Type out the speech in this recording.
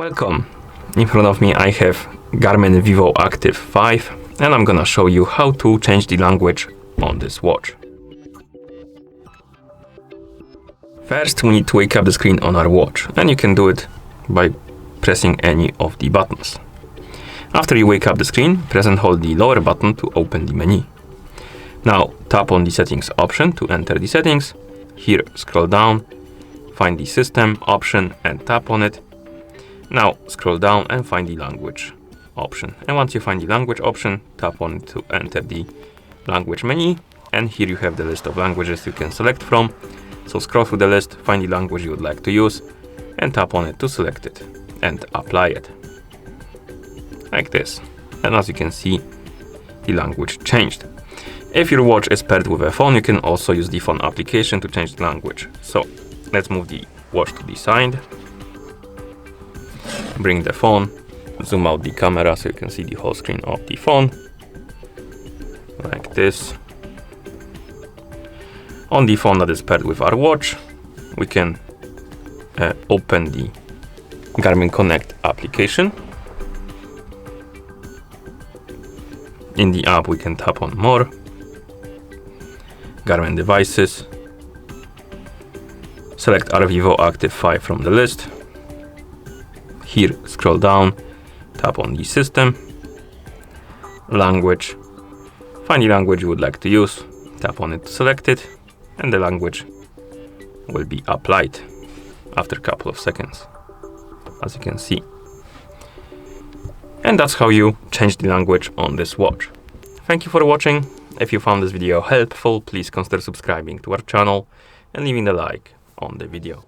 Welcome! In front of me I have GARMIN Vivoactive 5 and I'm gonna show you how to change the language on this watch. First we need to wake up the screen on our watch, and you can do it by pressing any of the buttons. After you wake up the screen, press and hold the lower button to open the menu. Now tap on the settings option to enter the settings. Here scroll down, find the system option and tap on it. Now scroll down and find the language option. And once you find the language option, tap on it to enter the language menu. And here you have the list of languages you can select from. So scroll through the list, find the language you would like to use, and tap on it to select it and apply it. Like this. And as you can see, the language changed. If your watch is paired with a phone, you can also use the phone application to change the language. So let's move the watch to the side. Bring the phone, zoom out the camera so you can see the whole screen of the phone. Like this. On the phone that is paired with our watch, we can open the Garmin Connect application. In the app we can tap on More, Garmin Devices, select our Vivoactive 5 from the list. Here scroll down, tap on the system, language, find the language you would like to use, tap on it to select it, and the language will be applied after a couple of seconds, as you can see. And that's how you change the language on this watch. Thank you for watching. If you found this video helpful, please consider subscribing to our channel and leaving a like on the video.